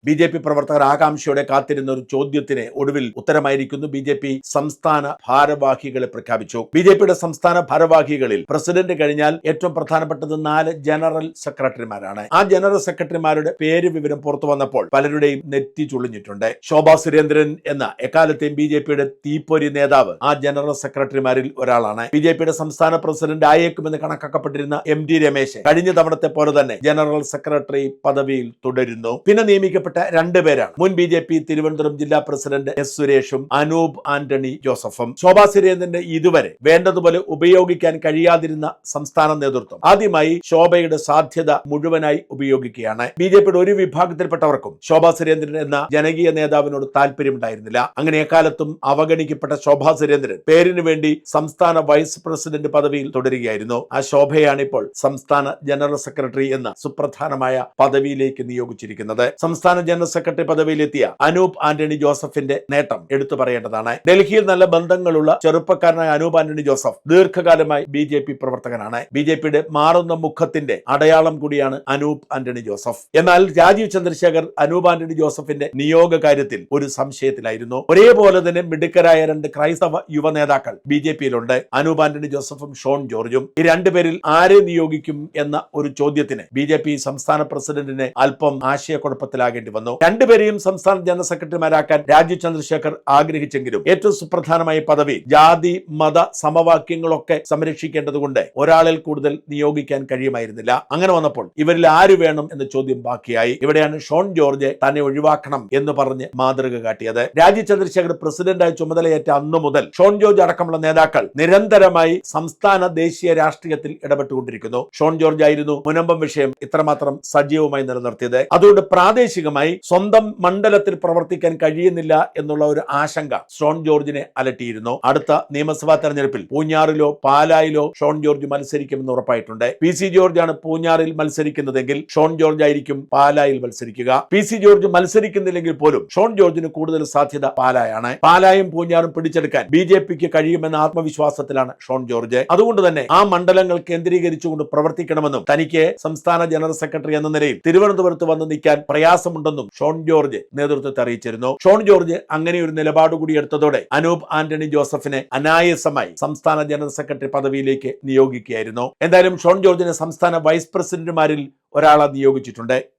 BJP. പ്രവർത്തകർ ആകാംക്ഷയോടെ കാത്തിരുന്ന ഒരു ചോദ്യത്തിന് ഒടുവിൽ ഉത്തരമായിരിക്കുന്നു. ബി.ജെ.പി. സംസ്ഥാന ഭാരവാഹികളെ പ്രഖ്യാപിച്ചു. ബി.ജെ.പിയുടെ സംസ്ഥാന ഭാരവാഹികളിൽ പ്രസിഡന്റ് കഴിഞ്ഞാൽ ഏറ്റവും പ്രധാനപ്പെട്ടത് 4 ജനറൽ സെക്രട്ടറിമാരാണ്. ആ ജനറൽ സെക്രട്ടറിമാരുടെ പേര് വിവരം പുറത്തു വന്നപ്പോൾ പലരുടെയും നെറ്റി ചുളിഞ്ഞിട്ടുണ്ട്. ശോഭാ സുരേന്ദ്രൻ എന്ന എക്കാലത്തെയും ബി.ജെ.പിയുടെ തീപ്പൊരി നേതാവ് ആ ജനറൽ സെക്രട്ടറിമാരിൽ ഒരാളാണ്. ബി.ജെ.പിയുടെ സംസ്ഥാന പ്രസിഡന്റ് ആയേക്കുമെന്ന് കണക്കാക്കപ്പെട്ടിരുന്ന എം.ടി. രമേശ് കഴിഞ്ഞ തവണത്തെ പോലെ തന്നെ ജനറൽ സെക്രട്ടറി പദവിയിൽ തുടരുന്നു. പിന്നെ നിയമിക്കപ്പെട്ട 2 പേരാണ് മുൻ ബി.ജെ.പി. തിരുവനന്തപുരം ജില്ലാ പ്രസിഡന്റ് എസ് സുരേഷും അനൂപ് ആന്റണി ജോസഫും. ശോഭാ സുരേന്ദ്രന്റെ ഇതുവരെ വേണ്ടതുപോലെ ഉപയോഗിക്കാൻ കഴിയാതിരുന്ന സംസ്ഥാന നേതൃത്വം ആദ്യമായി ശോഭയുടെ സാധ്യത മുഴുവനായി ഉപയോഗിക്കുകയാണ്. ബി.ജെ.പിയുടെ ഒരു വിഭാഗത്തിൽപ്പെട്ടവർക്കും ശോഭാ സുരേന്ദ്രൻ എന്ന ജനകീയ നേതാവിനോട് താല്പര്യമുണ്ടായിരുന്നില്ല. അങ്ങനെ എക്കാലത്തും അവഗണിക്കപ്പെട്ട ശോഭാ സുരേന്ദ്രൻ പേരിന് വേണ്ടി സംസ്ഥാന വൈസ് പ്രസിഡന്റ് പദവിയിൽ തുടരുകയായിരുന്നു. ആ ശോഭയാണ് ഇപ്പോൾ സംസ്ഥാന ജനറൽ സെക്രട്ടറി എന്ന സുപ്രധാനമായ പദവിയിലേക്ക് നിയോഗിച്ചിരിക്കുന്നത്. സംസ്ഥാന ജനറൽ സെക്രട്ടറി പദവിയിലെത്തിയ അനൂപ് ആന്റണി ജോസഫിന്റെ നേട്ടം എടുത്തു പറയേണ്ടതാണ്. ഡൽഹിയിൽ നല്ല ബന്ധങ്ങളുള്ള ചെറുപ്പക്കാരനായ അനൂപ് ആന്റണി ജോസഫ് ദീർഘകാലമായി ബി.ജെ.പി. പ്രവർത്തകനാണ്. ബി.ജെ.പിയുടെ മാറുന്ന മുഖത്തിന്റെ അടയാളം കൂടിയാണ് അനൂപ് ആന്റണി ജോസഫ്. എന്നാൽ രാജീവ് ചന്ദ്രശേഖർ അനൂപ് ആന്റണി ജോസഫിന്റെ നിയോഗ കാര്യത്തിൽ ഒരു സംശയത്തിലായിരുന്നു. ഒരേപോലെ തന്നെ മിടുക്കരായ 2 ക്രൈസ്തവ യുവ നേതാക്കൾ ബി.ജെ.പിയിലുണ്ട്. അനൂപ് ആന്റണി ജോസഫും ഷോൺ ജോർജും. ഈ 2 പേരിൽ ആരെ നിയോഗിക്കും എന്ന ഒരു ചോദ്യത്തിന് ബി.ജെ.പി. സംസ്ഥാന പ്രസിഡന്റിനെ അല്പം ആശയക്കുഴപ്പത്തിലാകേണ്ടി വന്നു. 2 പേരെയും സംസ്ഥാന ജനറൽ സെക്രട്ടറിമാരാക്കാൻ രാജീവ് ചന്ദ്രശേഖർ ആഗ്രഹിച്ചെങ്കിലും ഏറ്റവും സുപ്രധാനമായ പദവി ജാതി മത സമവാക്യങ്ങളൊക്കെ സംരക്ഷിക്കേണ്ടതുകൊണ്ട് ഒരാളിൽ കൂടുതൽ നിയോഗിക്കാൻ കഴിയുമായിരുന്നില്ല. അങ്ങനെ വന്നപ്പോൾ ഇവരിൽ ആര് വേണം എന്ന ചോദ്യം ബാക്കിയായി. ഇവിടെയാണ് ഷോൺ ജോർജ് തന്നെ ഒഴിവാക്കണം എന്ന് പറഞ്ഞ് മാതൃക കാട്ടിയത്. രാജീവ് ചന്ദ്രശേഖർ പ്രസിഡന്റായി ചുമതലയേറ്റ അന്നു മുതൽ ഷോൺ ജോർജ് അടക്കമുള്ള നേതാക്കൾ നിരന്തരമായി സംസ്ഥാന ദേശീയ രാഷ്ട്രീയത്തിൽ ഇടപെട്ടുകൊണ്ടിരിക്കുന്നു. ഷോൺ ജോർജ് ആയിരുന്നു മുനമ്പം വിഷയം ഇത്രമാത്രം സജീവമായി നിലനിർത്തിയത്. അതുകൊണ്ട് പ്രാദേശികമായി സ്വന്തം മണ്ഡലത്തിൽ പ്രവർത്തിക്കാൻ കഴിയുന്നില്ല എന്നുള്ള ഒരു ആശങ്ക ഷോൺ ജോർജിനെ അലട്ടിയിരുന്നു. അടുത്ത നിയമസഭാ തെരഞ്ഞെടുപ്പിൽ പൂഞ്ഞാറിലോ പാലായിലോ ഷോൺ ജോർജ് മത്സരിക്കുമെന്ന് ഉറപ്പായിട്ടുണ്ട്. പി.സി. ജോർജ് ആണ് പൂഞ്ഞാറിൽ മത്സരിക്കുന്നതെങ്കിൽ ഷോൺ ജോർജ് ആയിരിക്കും പാലായിൽ മത്സരിക്കുക. പി.സി. ജോർജ് മത്സരിക്കുന്നില്ലെങ്കിൽ പോലും ഷോൺ ജോർജിന് കൂടുതൽ സാധ്യത പാലായാണ്. പാലായും പൂഞ്ഞാറും പിടിച്ചെടുക്കാൻ ബി.ജെ.പിക്ക് കഴിയുമെന്ന ആത്മവിശ്വാസത്തിലാണ് ഷോൺ ജോർജ്. അതുകൊണ്ട് തന്നെ ആ മണ്ഡലങ്ങൾ കേന്ദ്രീകരിച്ചുകൊണ്ട് പ്രവർത്തിക്കണമെന്നും തനിക്ക് സംസ്ഥാന ജനറൽ സെക്രട്ടറി എന്ന നിലയിൽ തിരുവനന്തപുരത്ത് വന്ന് നിൽക്കാൻ പ്രയാസമുണ്ടെന്നും ഷോൺ ജോർജ് നേതൃത്വത്തെ അറിയിച്ചിരുന്നു. ഷോൺ ജോർജ് അങ്ങനെ ഒരു നിലപാട് കൂടി എടുത്തതോടെ അനൂപ് ആന്റണി ജോസഫിനെ അനായാസമായി സംസ്ഥാന ജനറൽ സെക്രട്ടറി പദവിയിലേക്ക് നിയോഗിക്കുകയായിരുന്നു. എന്തായാലും ഷോൺ ജോർജിനെ സംസ്ഥാന വൈസ് പ്രസിഡന്റുമാരിൽ ഒരാളെ നിയോഗിച്ചിട്ടുണ്ട്.